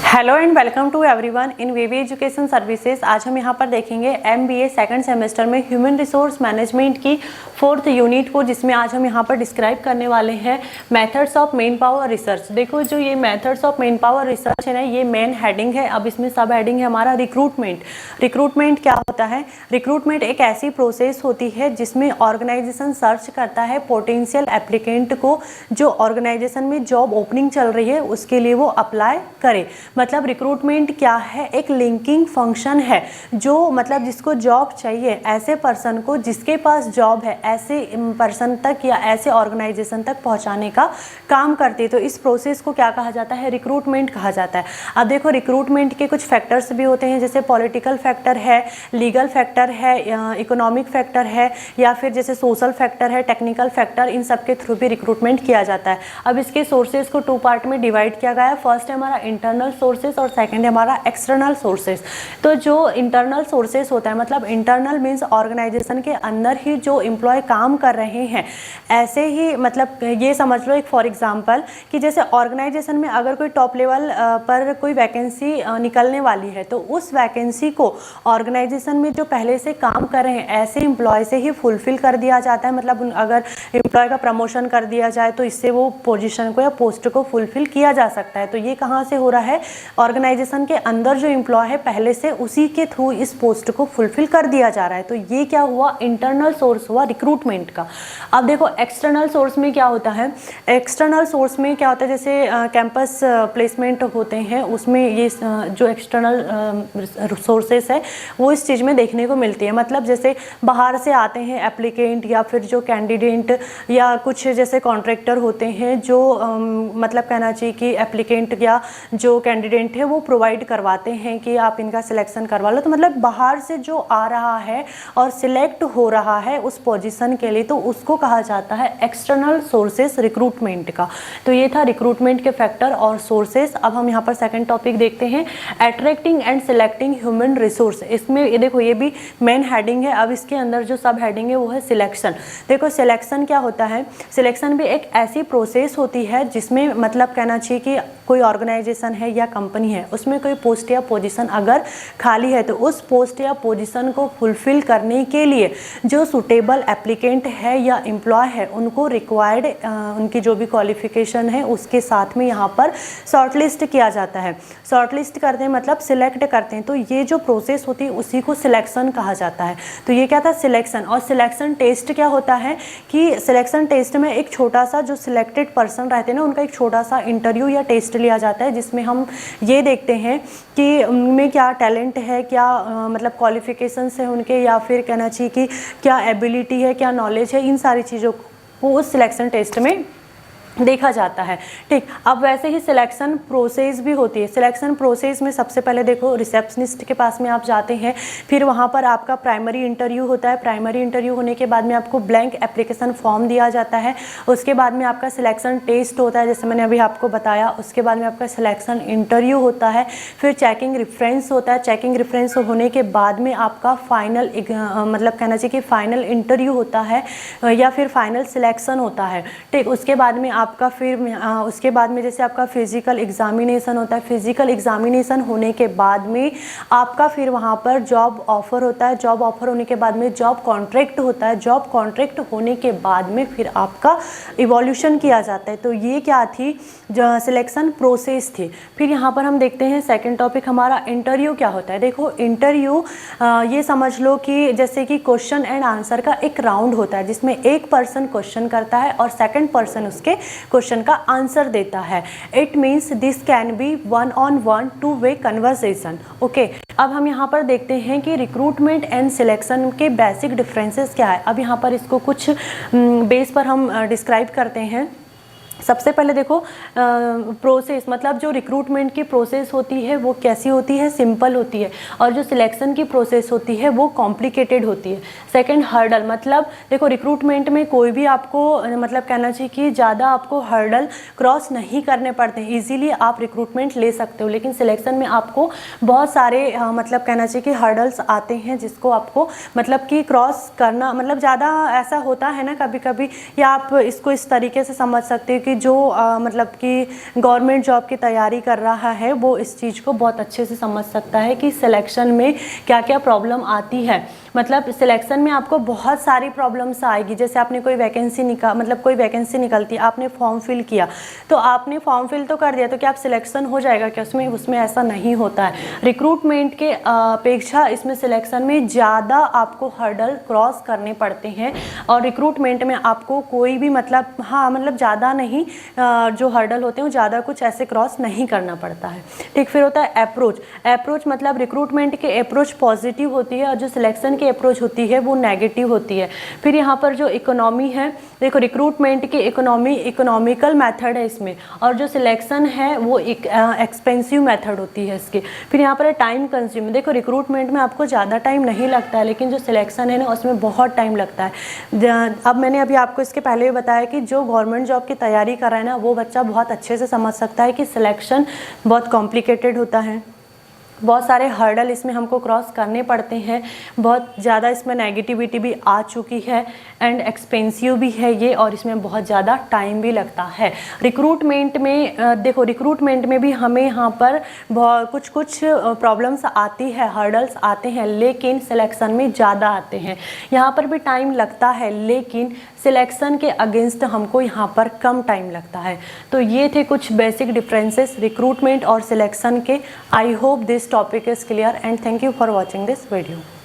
Hello and welcome to everyone in VV education services. आज हम यहाँ पर देखेंगे एमबीए सेकंड सेमेस्टर में ह्यूमन रिसोर्स मैनेजमेंट की 4th यूनिट को, जिसमें आज हम यहाँ पर डिस्क्राइब करने वाले हैं methods of main power research. देखो, जो ये methods of main power research है ना, ये मेन हेडिंग है। अब इसमें सब हेडिंग है हमारा रिक्रूटमेंट। रिक्रूटमेंट क्या होता है? रिक्रूटमेंट एक ऐसी प्रोसेस होती है जिसमें ऑर्गेनाइजेशन सर्च करता है पोटेंशियल एप्लीकेंट को, जो ऑर्गेनाइजेशन में जॉब ओपनिंग चल रही है उसके लिए वो अप्लाई करे। मतलब रिक्रूटमेंट क्या है? एक लिंकिंग फंक्शन है, जो मतलब जिसको जॉब चाहिए, ऐसे पर्सन को जिसके पास जॉब है, ऐसे पर्सन तक या ऐसे ऑर्गेनाइजेशन तक पहुंचाने का काम करती है। तो इस प्रोसेस को क्या कहा जाता है? रिक्रूटमेंट कहा जाता है। अब देखो, रिक्रूटमेंट के कुछ फैक्टर्स भी होते हैं, जैसे पॉलिटिकल फैक्टर है, लीगल फैक्टर है, इकोनॉमिक फैक्टर है, या फिर जैसे सोशल फैक्टर है, टेक्निकल फैक्टर। इन सब के थ्रू भी रिक्रूटमेंट किया जाता है। अब इसके सोर्सेज को 2 पार्ट में डिवाइड किया गया है। फर्स्ट है हमारा इंटरनल सोर्सेज और सेकंड है हमारा एक्सटर्नल सोर्सेज। तो जो इंटरनल सोर्सेज होता है, मतलब इंटरनल मींस ऑर्गेनाइजेशन के अंदर ही जो एम्प्लॉय काम कर रहे हैं, ऐसे ही मतलब ये समझ लो, एक फॉर एग्जांपल कि जैसे ऑर्गेनाइजेशन में अगर कोई टॉप लेवल पर कोई वैकेंसी निकलने वाली है, तो उस वैकेंसी को ऑर्गेनाइजेशन में जो पहले से काम कर रहे हैं ऐसे एम्प्लॉय से ही फुलफिल कर दिया जाता है। मतलब अगर एम्प्लॉय का प्रमोशन कर दिया जाए तो इससे वो पोजीशन को या पोस्ट को फुलफिल किया जा सकता है। तो ये कहाँ से हो रहा है? ऑर्गेनाइजेशन के अंदर जो एम्प्लॉय है पहले से, उसी के थ्रू इस पोस्ट को फुलफिल कर दिया जा रहा है। तो ये क्या हुआ? इंटरनल सोर्स हुआ रिक्रूटमेंट का। अब देखो, एक्सटर्नल सोर्स में क्या होता है? एक्सटर्नल सोर्स में क्या होता है? जैसे कैंपस प्लेसमेंट होते हैं, उसमें ये जो एक्सटर्नल सोर्सेस है वो इस चीज़ में देखने को मिलती है। मतलब जैसे बाहर से आते हैं एप्लीकेंट, या फिर जो कैंडिडेट या कुछ जैसे कॉन्ट्रैक्टर होते हैं, जो मतलब कहना चाहिए कि एप्लीकेंट या जो कैंडिडेट है वो प्रोवाइड करवाते हैं कि आप इनका सिलेक्शन करवा लो। तो मतलब बाहर से जो आ रहा है और सिलेक्ट हो रहा है उस पोजीशन के लिए, तो उसको कहा जाता है एक्सटर्नल सोर्सेस रिक्रूटमेंट का। तो ये था रिक्रूटमेंट के फैक्टर और सोर्सेस। अब हम यहाँ पर सेकंड टॉपिक देखते हैं, attracting and selecting human resource. इसमें ये देखो, ये भी मेन हेडिंग है। अब इसके अंदर जो सब हेडिंग है वो है सिलेक्शन। देखो, सिलेक्शन क्या होता है? सिलेक्शन भी एक ऐसी प्रोसेस होती है जिसमें मतलब कहना चाहिए कि कोई ऑर्गेनाइजेशन है या कंपनी है, उसमें कोई पोस्ट या पोजीशन अगर खाली है, तो उस पोस्ट या पोजीशन को फुलफिल करने के लिए जो सुटेबल एप्लीकेंट है या एम्प्लॉय है, उनको रिक्वायर्ड उनकी जो भी क्वालिफिकेशन है उसके साथ में यहाँ पर शॉर्टलिस्ट किया जाता है। शॉर्टलिस्ट करते हैं मतलब सिलेक्ट करते हैं। तो ये जो प्रोसेस होती है उसी को सिलेक्शन कहा जाता है। तो ये क्या था? सिलेक्शन। और सिलेक्शन टेस्ट क्या होता है कि सिलेक्शन टेस्ट में एक छोटा सा जो सिलेक्टेड पर्सन रहते हैं ना, उनका एक छोटा सा इंटरव्यू या टेस्ट लिया जाता है, जिसमें हम ये देखते हैं कि उनमें क्या टैलेंट है, क्या मतलब क्वालिफिकेशंस है उनके, या फिर कहना चाहिए कि क्या एबिलिटी है, क्या नॉलेज है। इन सारी चीज़ों को उस सिलेक्शन टेस्ट में देखा जाता है। ठीक, अब वैसे ही सिलेक्शन प्रोसेस भी होती है। सिलेक्शन प्रोसेस में सबसे पहले देखो, रिसेप्शनिस्ट के पास में आप जाते हैं, फिर वहाँ पर आपका प्राइमरी इंटरव्यू होता है। प्राइमरी इंटरव्यू होने के बाद में आपको ब्लैंक एप्लीकेशन फॉर्म दिया जाता है। उसके बाद में आपका सिलेक्शन टेस्ट होता है, जैसे मैंने अभी आपको बताया। उसके बाद में आपका सिलेक्शन इंटरव्यू होता है, फिर चेकिंग रेफरेंस होता है। चेकिंग रेफरेंस होने के बाद में आपका फाइनल मतलब कहना चाहिए कि फाइनल इंटरव्यू होता है या फिर फाइनल सिलेक्शन होता है। ठीक, उसके बाद में आपका फिर उसके बाद में जैसे आपका फिजिकल एग्जामिनेशन होता है। फिजिकल एग्जामिनेशन होने के बाद में आपका फिर वहाँ पर जॉब ऑफर होता है। जॉब ऑफर होने के बाद में जॉब कॉन्ट्रैक्ट होता है। जॉब कॉन्ट्रैक्ट होने के बाद में फिर आपका इवोल्यूशन किया जाता है। तो ये क्या थी? जो सिलेक्शन प्रोसेस थी। फिर यहाँ पर हम देखते हैं सेकंड टॉपिक हमारा इंटरव्यू क्या होता है। देखो, इंटरव्यू ये समझ लो कि जैसे कि क्वेश्चन एंड आंसर का एक राउंड होता है, जिसमें एक पर्सन क्वेश्चन करता है और सेकंड पर्सन उसके क्वेश्चन का आंसर देता है। It means this can be 1-on-1 2-way conversation. Okay, अब हम यहाँ पर देखते हैं कि रिक्रूटमेंट एंड सिलेक्शन के बेसिक डिफरेंसेस क्या है। अब यहाँ पर इसको कुछ बेस पर हम डिस्क्राइब करते हैं। सबसे पहले देखो प्रोसेस, मतलब जो रिक्रूटमेंट की प्रोसेस होती है वो कैसी होती है, सिंपल होती है, और जो सिलेक्शन की प्रोसेस होती है वो कॉम्प्लिकेटेड होती है। सेकंड, हर्डल, मतलब देखो रिक्रूटमेंट में कोई भी आपको मतलब कहना चाहिए कि ज़्यादा आपको हर्डल क्रॉस नहीं करने पड़ते हैं, ईजिली आप रिक्रूटमेंट ले सकते हो। लेकिन सिलेक्शन में आपको बहुत सारे मतलब कहना चाहिए कि हर्डल्स आते हैं जिसको आपको मतलब कि क्रॉस करना, मतलब ज़्यादा ऐसा होता है ना कभी कभी, या आप इसको इस तरीके से समझ सकते हो कि जो मतलब कि गवर्नमेंट जॉब की तैयारी कर रहा है वो इस चीज़ को बहुत अच्छे से समझ सकता है कि सिलेक्शन में क्या क्या प्रॉब्लम आती है। मतलब सिलेक्शन में आपको बहुत सारी प्रॉब्लम्स आएगी। जैसे आपने कोई वैकेंसी कोई वैकेंसी निकलती है, आपने फॉर्म फिल किया, तो आपने फॉर्म फिल तो कर दिया, तो क्या आप सिलेक्शन हो जाएगा क्या उसमें ऐसा नहीं होता है। रिक्रूटमेंट के अपेक्षा इसमें सिलेक्शन में ज़्यादा आपको हर्डल क्रॉस करने पड़ते हैं, और रिक्रूटमेंट में आपको कोई भी मतलब मतलब ज़्यादा नहीं जो हर्डल होते हैं वो ज़्यादा कुछ ऐसे क्रॉस नहीं करना पड़ता है। ठीक, फिर होता है अप्रोच मतलब रिक्रूटमेंट की अप्रोच पॉजिटिव होती है और जो सिलेक्शन की अप्रोच होती है वो नेगेटिव होती है। फिर यहाँ पर जो इकोनॉमी है, देखो रिक्रूटमेंट की इकोनॉमिकल मेथड है इसमें, और जो सिलेक्शन है वो एक एक्सपेंसिव मेथड होती है इसकी। फिर यहाँ पर टाइम कंज्यूम, देखो रिक्रूटमेंट में आपको ज़्यादा टाइम नहीं लगता है, लेकिन जो सिलेक्शन है ना उसमें बहुत टाइम लगता है। अब मैंने अभी आपको इसके पहले भी बताया कि जो गवर्नमेंट जॉब की तैयारी कर रहा है ना वो बच्चा बहुत अच्छे से समझ सकता है कि सिलेक्शन बहुत कॉम्प्लिकेटेड होता है, बहुत सारे हर्डल इसमें हमको क्रॉस करने पड़ते हैं, बहुत ज़्यादा इसमें नेगेटिविटी भी आ चुकी है, एंड एक्सपेंसिव भी है ये, और इसमें बहुत ज़्यादा टाइम भी लगता है। रिक्रूटमेंट में देखो रिक्रूटमेंट में भी हमें यहाँ पर कुछ प्रॉब्लम्स आती है, हर्डल्स आते हैं, लेकिन सिलेक्शन में ज़्यादा आते हैं। यहाँ पर भी टाइम लगता है, लेकिन सिलेक्शन के अगेंस्ट हमको यहाँ पर कम टाइम लगता है। तो ये थे कुछ बेसिक डिफरेंसेस रिक्रूटमेंट और सिलेक्शन के। I hope this topic is clear and thank you for watching this video.